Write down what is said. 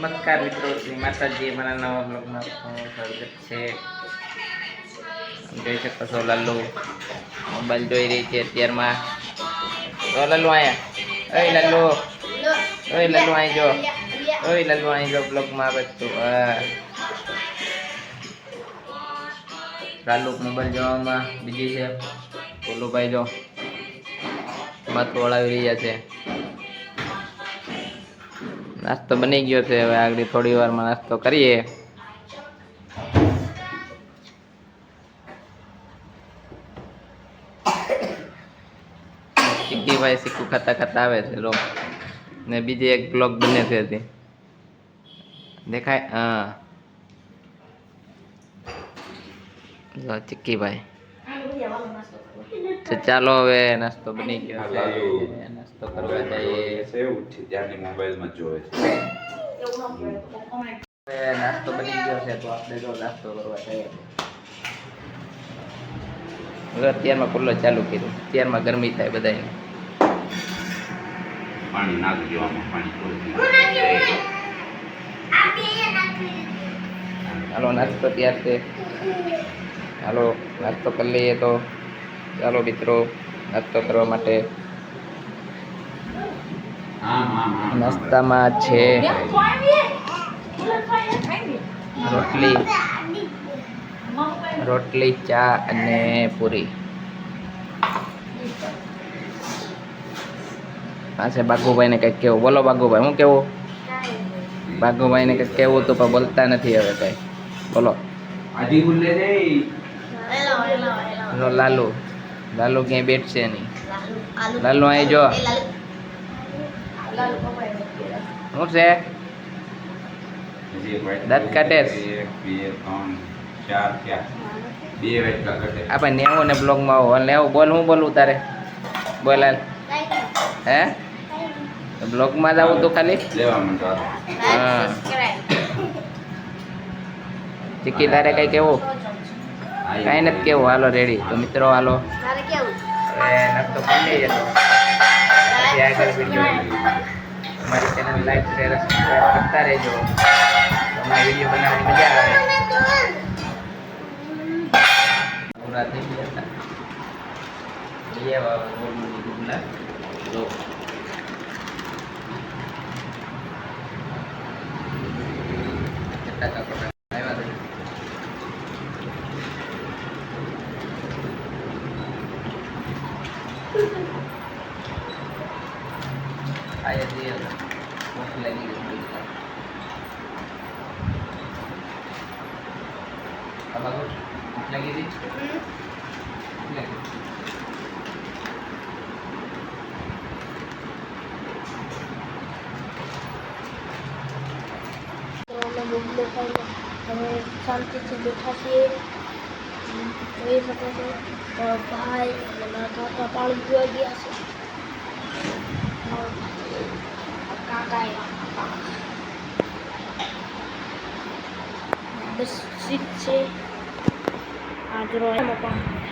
નમસ્કાર મિત્રો, શ્રી માતાજી. મારા નવા બ્લોગમાં સ્વાગત છે. જોઈ શકો છો લાલુ મોબાઈલ જોઈ રહી છે અત્યારમાં. તો લાલુ આયા, ઓય લાલુ, ઓય લાલુ આઈ જો, ઓય લાલુ આઈ જો બ્લોગમાં આવે તું. લાલુ મોબાઈલ જોવામાં બીજી છે. બોલુભાઈ જો માથું વળાવી રહ્યા છે. નાસ્તો બની ગયો છે. હવે આગળ થોડી વારમાં નાસ્તો કરીએ. ચીકીભાઈ સિક્કું ખાતા ખાતા આવે છે લો. ને બીજી એક બ્લોગ બને છે હજી દેખાય. હા ચીકીભાઈ. ચાલો હવે નાસ્તો બની ગયો છે. નાસ્તો કરવા જઈએ. મોબાઈલમાં જોવે છે. નાસ્તો બની ગયો છે તો આપણે જો નાસ્તો કરવા જઈએ. હવે અત્યારમાં કુલર ચાલુ કર્યું. અત્યારમાં ગરમી થાય બધાને. પાણી નાખજો આમાં, પાણી હાલો નાસ્તો તૈયાર છે. હાલો નાસ્તો કરી લઈએ. તો ચાલો મિત્રો નાસ્તો કરવા માટે. નાસ્તામાં છે રોટલી, ચા અને પૂરી. પાસે બાગુભાઈ ને કઈક કેવું. બોલો બાગુભાઈ, હું કેવું? બાગુભાઈ ને કઈક કેવું તો પણ બોલતા નથી હવે કઈ. બોલો. લાલુ લાલુ ક્યાંય બેઠશે નહીં. લાલુ અહીં જો શું છે? દાંત કાઢે. આપણે નેવું ને બ્લોગમાં આવો. નેવું બોલ. હું બોલું તારે? બોલ હાલ. હે બ્લોગમાં જ આવું તું ખાલી? હા ચીકી તારે કઈ કેવું? કઈ નથી કેવું. હાલો રેડી. તો મિત્રો હાલો નાસ્તો કરી લઈએ. તો પછી આગળ વિડીયો અમારી ચેનલ લાઈક શેર સબસ્ક્રાઈબ કરતા રહેજો. તમને વિડીયો બનાવવાની મજા આવે. પૂરા થઈ ગયા હતા. તો અમે શાંતિથી બેઠા છીએ. જોઈ શકો છો મારો ભાઈ અને મારા કાકા પાણી પીવા ગયા છે. કાકા બસ સીટ છે. આ જો એમાં પણ